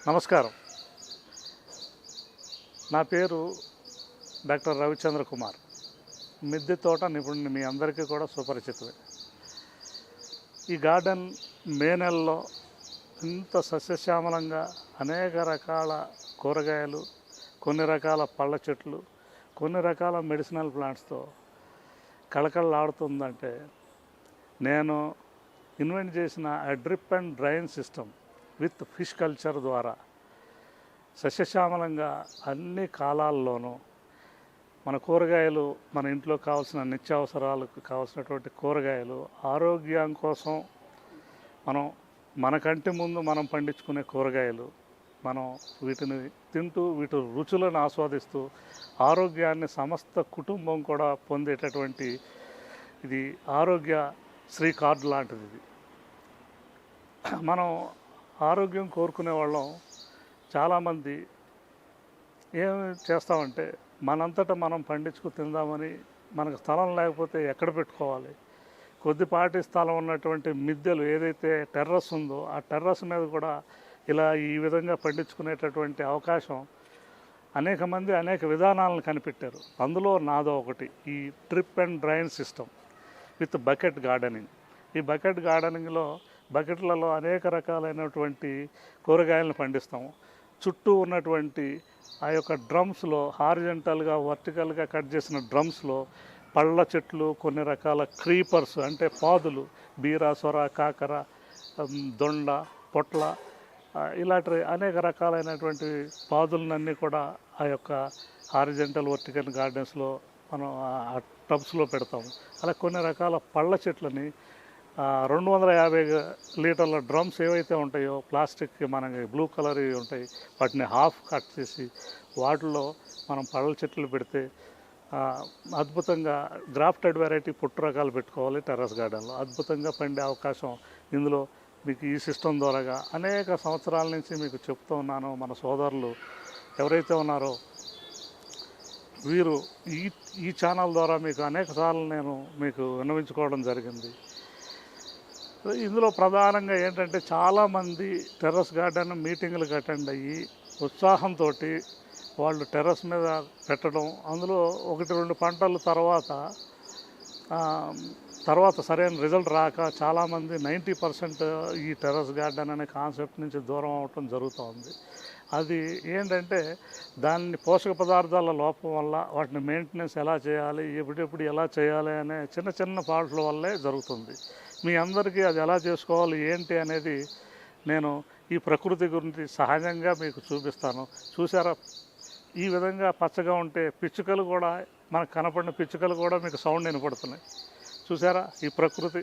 నమస్కారం. నా పేరు డాక్టర్ రవిచంద్ర కుమార్. మిద్దె తోట నిపుణుని మీ అందరికీ కూడా సుపరిచితమే. ఈ గార్డెన్ మే నెలలో ఇంత సస్యశ్యామలంగా అనేక రకాల కూరగాయలు, కొన్ని రకాల పళ్ళ చెట్లు, కొన్ని రకాల మెడిసినల్ ప్లాంట్స్తో కళకళలాడుతుందంటే నేను ఇన్వెంట్ చేసిన drip and drain system with fish culture ద్వారా సస్యశ్యామలంగా అన్ని కాలాల్లోనూ మన కూరగాయలు, మన ఇంట్లో కావాల్సిన నిత్యావసరాలకు కావాల్సినటువంటి కూరగాయలు, ఆరోగ్యం కోసం మన కంటి ముందు మనం పండించుకునే కూరగాయలు, మనం వీటిని తింటూ వీటి రుచులను ఆస్వాదిస్తూ ఆరోగ్యాన్ని సమస్త కుటుంబం కూడా పొందేటటువంటి ఇది ఆరోగ్య శ్రీ కార్డు లాంటిది. ఇది మనం ఆరోగ్యం కోరుకునే వాళ్ళం చాలామంది ఏం చేస్తామంటే మనంతటా మనం పండించుకు తిందామని మనకు స్థలం లేకపోతే ఎక్కడ పెట్టుకోవాలి, కొద్దిపాటి స్థలం ఉన్నటువంటి మిద్దెలు ఏదైతే టెర్రస్ ఉందో ఆ టెర్రస్ మీద కూడా ఇలా ఈ విధంగా పండించుకునేటటువంటి అవకాశం అనేక మంది అనేక విధానాలను కనిపెట్టారు. అందులో నాదో ఒకటి, ఈ drip and drain system with bucket gardening. ఈ బకెట్ గార్డెనింగ్లో బకెట్లలో అనేక రకాలైనటువంటి కూరగాయలను పండిస్తాము. చుట్టూ ఉన్నటువంటి ఆ యొక్క డ్రమ్స్లో హారిజంటల్గా వర్టికల్గా కట్ చేసిన డ్రమ్స్లో పళ్ళ చెట్లు, కొన్ని రకాల క్రీపర్స్ అంటే పాదులు, బీర, సొర, కాకర, దొండ, పొట్ల, ఇలాంటి అనేక రకాలైనటువంటి పాదులన్నీ కూడా ఆ యొక్క హారిజంటల్ వర్టికల్ గార్డెన్స్లో మనం ఆ టబ్స్లో పెడతాము. అలా కొన్ని రకాల పళ్ళ చెట్లని 250 లీటర్ల డ్రమ్స్ ఏవైతే ఉంటాయో ప్లాస్టిక్ మనకి బ్లూ కలర్ ఉంటాయి, వాటిని హాఫ్ కట్ చేసి వాటిలో మనం పళ్ళ చెట్లు పెడితే అద్భుతంగా గ్రాఫ్టెడ్ వెరైటీ పుట్టు రకాలు పెట్టుకోవాలి. టెర్రస్ గార్డెన్లో అద్భుతంగా పండే అవకాశం ఇందులో మీకు ఈ సిస్టమ్ ద్వారాగా అనేక సంవత్సరాల నుంచి మీకు చెప్తూ ఉన్నాను. మన సోదరులు ఎవరైతే ఉన్నారో వీరు ఈ ఛానల్ ద్వారా మీకు అనేక సార్లు నేను మీకు విన్నవించుకోవడం జరిగింది. ఇందులో ప్రధానంగా ఏంటంటే చాలామంది టెర్రస్ గార్డెన్ మీటింగులకు అటెండ్ అయ్యి ఉత్సాహంతో వాళ్ళు టెర్రస్ మీద పెట్టడం, అందులో 1-2 పంటల తర్వాత సరైన రిజల్ట్ రాక చాలామంది 90% ఈ టెర్రస్ గార్డెన్ అనే కాన్సెప్ట్ నుంచి దూరం అవటం జరుగుతోంది. అది ఏంటంటే దాన్ని పోషక పదార్థాల లోపం వల్ల వాటిని మెయింటెనెన్స్ ఎలా చేయాలి, ఎప్పుడెప్పుడు ఎలా చేయాలి అనే చిన్న ఫాల్ట్ల వల్లే జరుగుతుంది. మీ అందరికీ అది ఎలా చేసుకోవాలి ఏంటి అనేది నేను ఈ ప్రకృతి గురించి సహజంగా మీకు చూపిస్తాను. చూసారా, ఈ విధంగా పచ్చగా ఉంటే పిచ్చుకలు కూడా, మనకు కనపడిన పిచ్చుకలు కూడా మీకు సౌండ్ వినపడుతున్నాయి. చూసారా ఈ ప్రకృతి.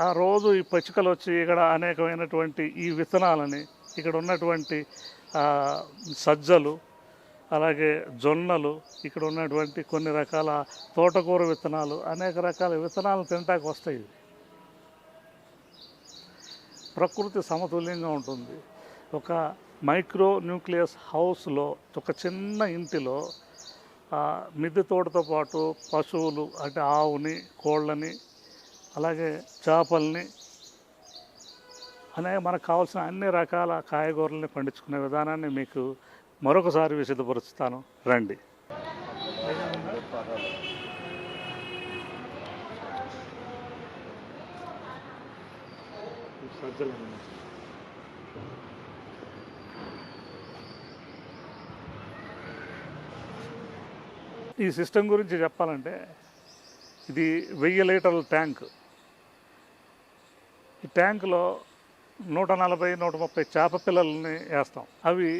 ఆ రోజు ఈ పిచ్చుకలు వచ్చి ఇక్కడ అనేకమైనటువంటి ఈ విత్తనాలని, ఇక్కడ ఉన్నటువంటి సజ్జలు, అలాగే జొన్నలు, ఇక్కడ ఉన్నటువంటి కొన్ని రకాల తోటకూర విత్తనాలు, అనేక రకాల విత్తనాలు తినటానికి వస్తాయి. ప్రకృతి సమతుల్యంగా ఉంటుంది. ఒక మైక్రో న్యూక్లియస్ హౌస్లో, ఒక చిన్న ఇంటిలో మిద్దె తోటతో పాటు పశువులు అంటే ఆవుని, కోళ్ళని, అలాగే చేపల్ని, మనకు కావాల్సిన అన్ని రకాల కాయగూరల్ని పండించుకునే విధానాన్ని మీకు మరొకసారి విశదపరుస్తాను. రండి. ఈ సిస్టమ్ గురించి చెప్పాలంటే ఇది 1000 లీటర్ల ట్యాంక్. ఈ ట్యాంకులో 140-130 చేప పిల్లల్ని వేస్తాం. అవి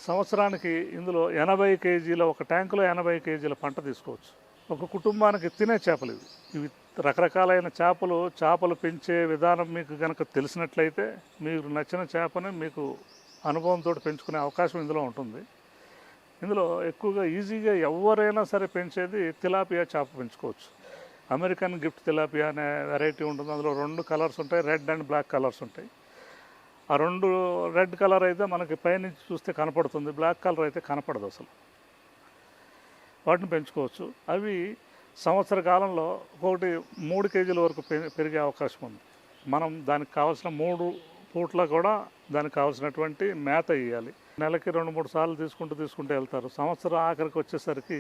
సంవత్సరానికి ఇందులో 80 కేజీల, ఒక ట్యాంకులో 80 కేజీల పంట తీసుకోవచ్చు. ఒక కుటుంబానికి తినే చేపలు ఇవి రకరకాలైన చేపలు పెంచే విధానం మీకు కనుక తెలిసినట్లయితే మీరు నచ్చిన చేపని మీకు అనుభవంతో పెంచుకునే అవకాశం ఇందులో ఉంటుంది. ఇందులో ఎక్కువగా ఈజీగా ఎవరైనా సరే పెంచేది తిలాపియా చేప పెంచుకోవచ్చు. అమెరికన్ గిఫ్ట్ తిలాపియా అనే వెరైటీ ఉంటుంది. అందులో 2 కలర్స్ ఉంటాయి, రెడ్ అండ్ బ్లాక్ కలర్స్ ఉంటాయి. ఆ 2 రెడ్ కలర్ అయితే మనకి పైనుంచి చూస్తే కనపడుతుంది, బ్లాక్ కలర్ అయితే కనపడదు అసలు. వాటిని పెంచుకోవచ్చు. అవి సంవత్సర కాలంలో ఒక్కొక్కటి 3 కేజీల వరకు పెరిగే అవకాశం ఉంది. మనం దానికి కావాల్సిన 3 పూట్ల కూడా దానికి కావాల్సినటువంటి మేత ఇవ్వాలి. నెలకి 2-3 సార్లు తీసుకుంటూ వెళ్తారు. సంవత్సరం ఆఖరికి వచ్చేసరికి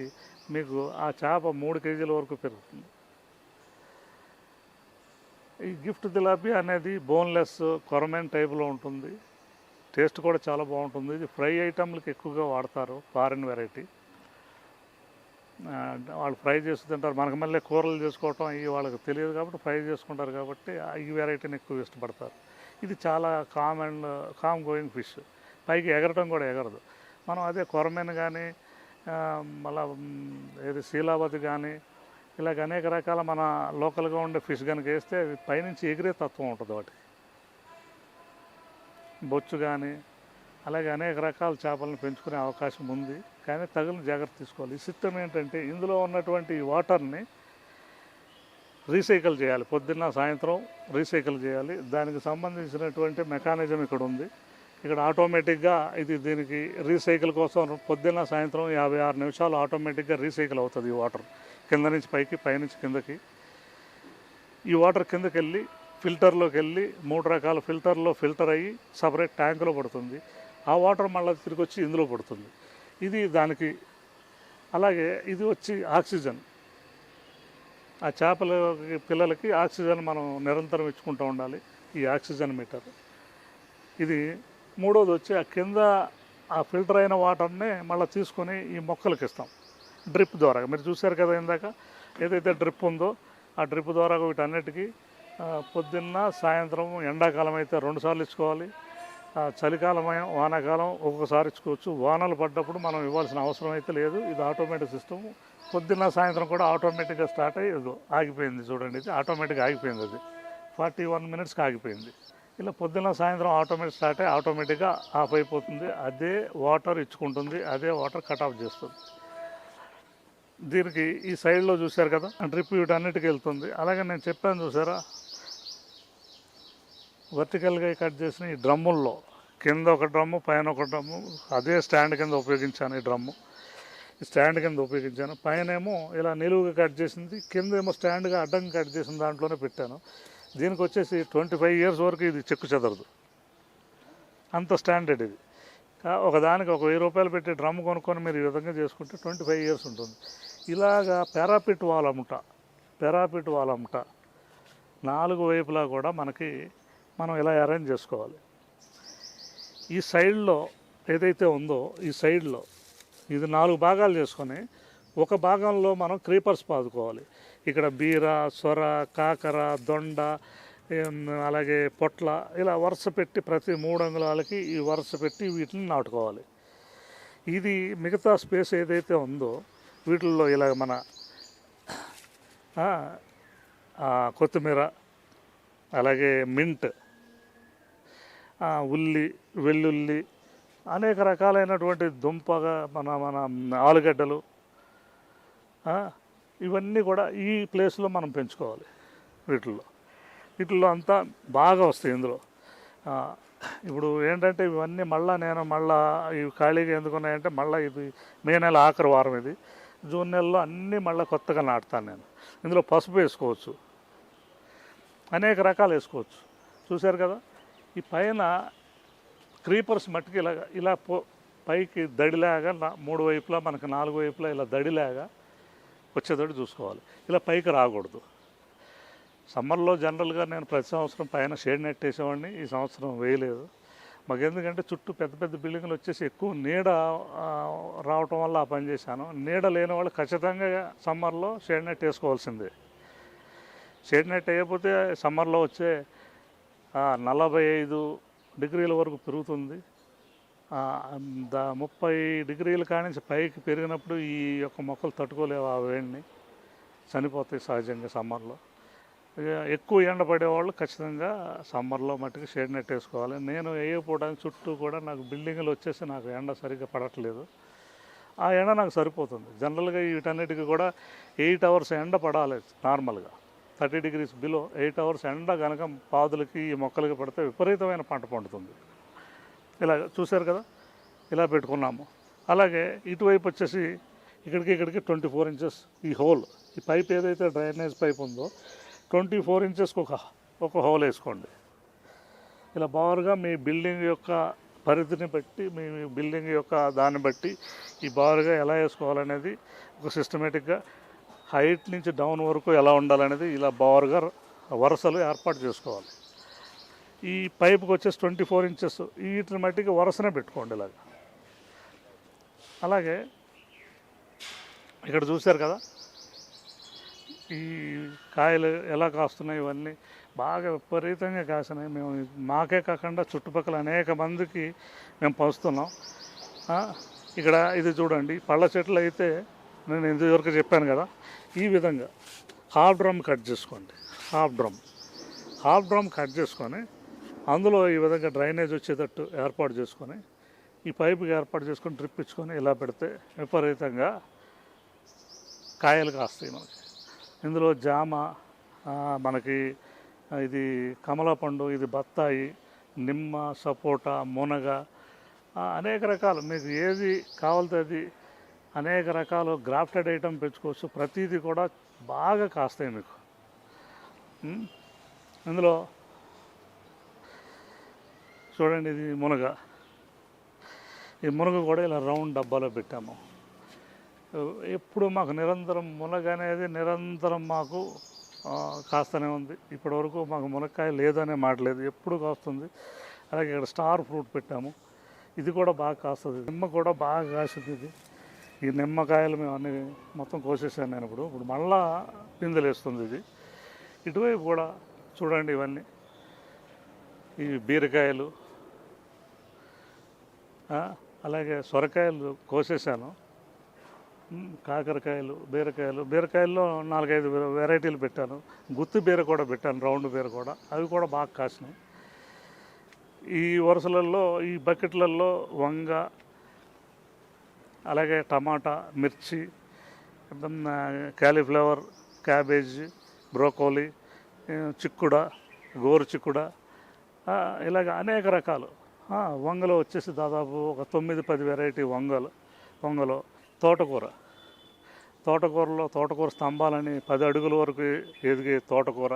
మీకు ఆ చేప 3 కేజీల వరకు పెరుగుతుంది. ఈ గిఫ్ట్ తిలాపియా అనేది బోన్లెస్ కొరమేన్ టైప్లో ఉంటుంది. టేస్ట్ కూడా చాలా బాగుంటుంది. ఇది ఫ్రై ఐటమ్లకి ఎక్కువగా వాడతారు, ఫారిన్ వెరైటీ. వాళ్ళు ఫ్రై చేసి తింటారు. మనకు మళ్ళీ కూరలు చేసుకోవటం ఇవి వాళ్ళకి తెలియదు కాబట్టి ఫ్రై చేసుకుంటారు కాబట్టి ఈ వెరైటీని ఎక్కువ ఇష్టపడతారు. ఇది చాలా కామ్ గోయింగ్ ఫిష్. పైకి ఎగరటం కూడా ఎగరదు. మనం అదే కొరమేన్ కానీ మళ్ళీ ఏది శీలావతి కానీ ఇలాగ అనేక రకాల మన లోకల్గా ఉండే ఫిష్ కనుక వేస్తే పైనుంచి ఎగిరే తత్వం ఉంటుంది వాటికి. బొచ్చు కానీ అలాగే అనేక రకాల చేపలను పెంచుకునే అవకాశం ఉంది. కానీ తగిన జాగ్రత్త తీసుకోవాలి. ఈ సిస్టమ్ ఏంటంటే ఇందులో ఉన్నటువంటి ఈ వాటర్ని రీసైకిల్ చేయాలి. పొద్దున్న సాయంత్రం రీసైకిల్ చేయాలి. దానికి సంబంధించినటువంటి మెకానిజం ఇక్కడ ఉంది. ఇక్కడ ఆటోమేటిక్గా దీనికి రీసైకిల్ కోసం పొద్దున్న సాయంత్రం 56 నిమిషాలు ఆటోమేటిక్గా రీసైకిల్ అవుతుంది. ఈ వాటర్ కింద నుంచి పైకి, పైనుంచి కిందకి. ఈ వాటర్ కిందకి వెళ్ళి ఫిల్టర్లోకి వెళ్ళి 3 రకాల ఫిల్టర్లో ఫిల్టర్ అయ్యి సపరేట్ ట్యాంకులో పడుతుంది. ఆ వాటర్ మళ్ళీ తిరిగి వచ్చి ఇందులో పడుతుంది. ఇది దానికి. అలాగే ఇది వచ్చి ఆక్సిజన్. ఆ చేపల పిల్లలకి ఆక్సిజన్ మనం నిరంతరం ఇచ్చుకుంటూ ఉండాలి. ఈ ఆక్సిజన్ మీటర్. ఇది మూడోది వచ్చి ఆ కింద ఆ ఫిల్టర్ అయిన వాటర్ని మళ్ళీ తీసుకొని ఈ మొక్కలకి ఇస్తాం డ్రిప్ ద్వారా. మీరు చూశారు కదా ఇందాక ఏదైతే డ్రిప్ ఉందో ఆ డ్రిప్ ద్వారా వీటన్నిటికీ పొద్దున్న సాయంత్రం, ఎండాకాలం అయితే 2 సార్లు ఇచ్చుకోవాలి. చలికాలం వానాకాలం ఒక్కొక్కసారి ఇచ్చుకోవచ్చు. వానలు పడ్డప్పుడు మనం ఇవ్వాల్సిన అవసరం అయితే లేదు. ఇది ఆటోమేటిక్ సిస్టమ్. పొద్దున్న సాయంత్రం కూడా ఆటోమేటిక్గా స్టార్ట్ అయ్యి ఆగిపోయింది. చూడండి, ఇది ఆటోమేటిక్గా ఆగిపోయింది. అది 41 మినిట్స్కి ఆగిపోయింది. ఇలా పొద్దున్న సాయంత్రం ఆటోమేటిక్ స్టార్ట్ అయ్యి ఆటోమేటిక్గా ఆఫ్ అయిపోతుంది. అదే వాటర్ ఇచ్చుకుంటుంది, అదే వాటర్ కట్ ఆఫ్ చేస్తుంది. దీనికి ఈ సైడ్లో చూశారు కదా డ్రిప్ వీటన్నిటికీ వెళ్తుంది. అలాగే నేను చెప్పాను చూసారా, వర్టికల్గా కట్ చేసిన ఈ డ్రమ్ముల్లో కింద ఒక డ్రమ్ము, పైన ఒక డ్రమ్ము, అదే స్టాండ్ కింద ఉపయోగించాను. ఈ డ్రమ్ము ఈ స్టాండ్ కింద ఉపయోగించాను. పైన ఏమో ఇలా నిలువుగా కట్ చేసింది, కింద ఏమో స్టాండ్గా అడ్డంగా కట్ చేసిన దాంట్లోనే పెట్టాను. దీనికి వచ్చేసి 25 ఇయర్స్ వరకు ఇది చెక్కు చెదరదు, అంత స్టాండర్డ్ ఇది. ఒకదానికి ఒక 1000 రూపాయలు పెట్టి డ్రమ్ కొనుక్కొని మీరు ఈ విధంగా చేసుకుంటే 25 ఇయర్స్ ఉంటుంది. ఇలాగా పారాపిట్ వాల్ అమ్ముట 4 వైపులా కూడా మనం ఇలా అరేంజ్ చేసుకోవాలి. ఈ సైడ్లో ఏదైతే ఉందో ఈ సైడ్లో ఇది 4 భాగాలు చేసుకొని ఒక భాగంలో మనం క్రీపర్స్ పాదుకోవాలి. ఇక్కడ బీర, సొర, కాకర, దొండ, అలాగే పొట్ల ఇలా వరుస పెట్టి ప్రతి 3 అంగుళాలకి ఈ వరుస పెట్టి వీటిని నాటుకోవాలి. ఇది మిగతా స్పేస్ ఏదైతే ఉందో వీటిల్లో ఇలా మన కొత్తిమీర, అలాగే మింట్, ఉల్లి, వెల్లుల్లి, అనేక రకాలైనటువంటి దుంపగా మన ఆలుగడ్డలు, ఇవన్నీ కూడా ఈ ప్లేస్లో మనం పెంచుకోవాలి. వీటిల్లో అంతా బాగా వస్తాయి. ఇందులో ఇప్పుడు ఏంటంటే ఇవన్నీ మళ్ళీ ఇవి ఖాళీగా ఎందుకున్నాయంటే మళ్ళీ ఇది మే నెల ఆఖరి వారం, ఇది జూన్ నెలలో అన్నీ మళ్ళీ కొత్తగా నాటుతాను నేను. ఇందులో పసుపు వేసుకోవచ్చు, అనేక రకాలు వేసుకోవచ్చు. చూశారు కదా, ఈ పైన క్రీపర్స్ మట్టుకు ఇలా పైకి దడిలాగా 3 వైపులా మనకు 4 వైపులా ఇలా దడిలాగా వచ్చేటట్టు చూసుకోవాలి. ఇలా పైకి రాకూడదు. సమ్మర్లో జనరల్గా నేను ప్రతి సంవత్సరం పైన షేడ్ నెట్ వేసేవాడిని. ఈ సంవత్సరం వేయలేదు. మాకు ఎందుకంటే చుట్టూ పెద్ద బిల్డింగ్లు వచ్చేసి ఎక్కువ నీడ రావటం వల్ల ఆ పని చేశాను. నీడ లేని వాళ్ళు ఖచ్చితంగా సమ్మర్లో షేడ్ నెట్ వేసుకోవాల్సిందే. షేడ్ నెట్ వేయకపోతే సమ్మర్లో వచ్చే 45 డిగ్రీల వరకు పెరుగుతుంది. 30 డిగ్రీల కానించి పైకి పెరిగినప్పుడు ఈ యొక్క మొక్కలు తట్టుకోలేవు ఆ వేడిని, చనిపోతాయి సహజంగా సమ్మర్లో. ఎక్కువ ఎండ పడేవాళ్ళు ఖచ్చితంగా సమ్మర్లో మట్టుకు షేడ్ నెట్ వేసుకోవాలి. నేను వేయకపోవడానికి చుట్టూ కూడా నాకు బిల్డింగ్లు వచ్చేసి నాకు ఎండ సరిగ్గా పడట్లేదు. ఆ ఎండ నాకు సరిపోతుంది. జనరల్గా వీటన్నిటికీ కూడా 8 అవర్స్ ఎండ పడాలి నార్మల్గా. 30 డిగ్రీస్ బిలో 8 అవర్స్ ఎండ కనుక పాదులకి ఈ మొక్కలకి పడితే విపరీతమైన పంట పండుతుంది. ఇలా చూశారు కదా, ఇలా పెట్టుకున్నాము. అలాగే ఇటువైపు వచ్చేసి ఇక్కడికి 24 ఇంచెస్ ఈ హోల్, ఈ పైప్ ఏదైతే డ్రైనేజ్ పైప్ ఉందో 24 ఇంచెస్కి ఒక హోల్ వేసుకోండి. ఇలా బారుగా మీ బిల్డింగ్ యొక్క పరిధిని బట్టి మీ బిల్డింగ్ యొక్క దాన్ని బట్టి ఈ బారుగా ఎలా వేసుకోవాలనేది ఒక సిస్టమేటిక్గా హైట్ నుంచి డౌన్ వరకు ఎలా ఉండాలనేది ఇలా బారుగా వరుసలు ఏర్పాటు చేసుకోవాలి. ఈ పైపుకి వచ్చేసి 24 ఇంచెస్ వీటిని మట్టికి వరుసనే పెట్టుకోండి ఇలాగ. అలాగే ఇక్కడ చూశారు కదా ఈ కాయలు ఎలా కాస్తున్నాయి, ఇవన్నీ బాగా విపరీతంగా కాసినాయి. మేము మాకే కాకుండా చుట్టుపక్కల అనేక మందికి మేము పంచుతున్నాం. ఇక్కడ ఇది చూడండి, పళ్ళ చెట్లు అయితే నేను ఇంతవరకు చెప్పాను కదా, ఈ విధంగా హాఫ్ డ్రమ్ కట్ చేసుకోండి. హాఫ్ డ్రమ్ కట్ చేసుకొని అందులో ఈ విధంగా డ్రైనేజ్ వచ్చేటట్టు ఏర్పాటు చేసుకొని ఈ పైపుకి ఏర్పాటు చేసుకొని డ్రిప్ ఇచ్చుకొని ఇలా పెడితే విపరీతంగా కాయలు కాస్తాయి మనకి. ఇందులో జామ, మనకి ఇది కమలపండు, ఇది బత్తాయి, నిమ్మ, సపోటా, మునగ, అనేక రకాలు మీకు ఏది కావాలితే అది అనేక రకాలు గ్రాఫ్టెడ్ ఐటమ్ పెంచుకోవచ్చు. ప్రతిదీ కూడా బాగా కాస్తాయి మీకు. ఇందులో చూడండి, ఇది మునగ. ఈ మునగ కూడా ఇలా రౌండ్ డబ్బాలో పెట్టాము. ఎప్పుడు మాకు నిరంతరం మునగ అనేది నిరంతరం మాకు కాస్తూనే ఉంది. ఇప్పటివరకు మాకు మునక్కాయ లేదనే మాట లేదు, ఎప్పుడు కాస్తుంది. అలాగే ఇక్కడ స్టార్ ఫ్రూట్ పెట్టాము, ఇది కూడా బాగా కాస్తుంది. నిమ్మ కూడా బాగా కాసింది. ఇది ఈ నిమ్మకాయలు మేము అన్ని మొత్తం కోసేసాను నేను. ఇప్పుడు మళ్ళా పిందెలు వేస్తుంది ఇది. ఇటువైపు కూడా చూడండి, ఇవన్నీ ఈ బీరకాయలు, అలాగే సొరకాయలు కోసేసాను, కాకరకాయలు, బీరకాయల్లో 4-5 వెరైటీలు పెట్టాను. గుత్తి బీర కూడా పెట్టాను, రౌండ్ బీర కూడా, అవి కూడా బాగా కాసినాయి. ఈ వరుసలలో ఈ బకెట్లలో వంగ, అలాగే టమాటా, మిర్చి, క్యాలీఫ్లవర్, క్యాబేజ్, బ్రోకోలీ, చిక్కుడ, గోరు చిక్కుడ, ఇలాగ అనేక రకాలు. వంగలో వచ్చేసి దాదాపు ఒక 9-10 వెరైటీ వంగలో తోటకూర స్తంభాలని 10 అడుగుల వరకు ఎదిగే తోటకూర,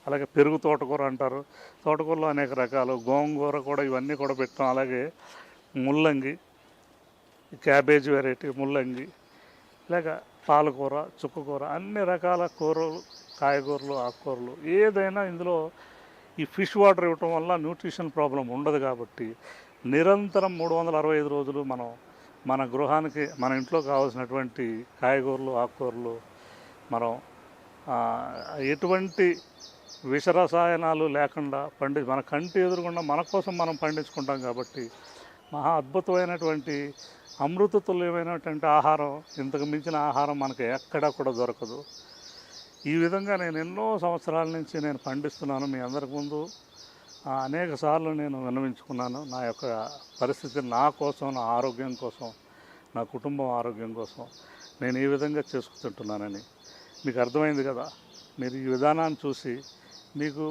అలాగే పెరుగు తోటకూర అంటారు. తోటకూరలో అనేక రకాలు, గోంగూర కూడా, ఇవన్నీ కూడా పెట్టాం. అలాగే ముల్లంగి, క్యాబేజ్ వెరైటీ ముల్లంగి, ఇలాగ పాలకూర, చుక్కకూర, అన్ని రకాల కూరలు, కాయగూరలు, ఆకుకూరలు, ఏదైనా ఇందులో ఈ ఫిష్ వాటర్ ఇవ్వటం వల్ల న్యూట్రిషన్ ప్రాబ్లం ఉండదు. కాబట్టి నిరంతరం 365 రోజులు మనం మన గృహానికి, మన ఇంట్లో కావాల్సినటువంటి కాయగూరలు, ఆకుకూరలు మనం ఎటువంటి విషరసాయనాలు లేకుండా మన కంటి ఎదురుగుండా మన కోసం మనం పండించుకుంటాం. కాబట్టి మహా అద్భుతమైనటువంటి అమృతతుల్యమైనటువంటి ఆహారం, ఇంతకు మించిన ఆహారం మనకి ఎక్కడా కూడా దొరకదు. ఈ విధంగా నేను ఎన్నో సంవత్సరాల నుంచి నేను పండిస్తున్నాను. మీ అందరికి ముందు అనేక సార్లు నేను విన్నవించుకున్నాను నా యొక్క పరిస్థితి, నా కోసం, నా ఆరోగ్యం కోసం, నా కుటుంబం ఆరోగ్యం కోసం నేను ఈ విధంగా చేసుకుంటున్నానని. మీకు అర్థమైంది కదా. మీరు ఈ విధానాన్ని చూసి మీకు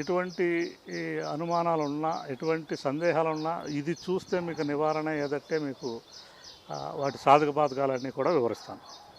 ఎటువంటి అనుమానాలున్నా, ఎటువంటి సందేహాలున్నా ఇది చూస్తే మీకు నివారణ ఏదంటే మీకు వాటి సాధక బాధకాలన్నీ కూడా వివరిస్తాను.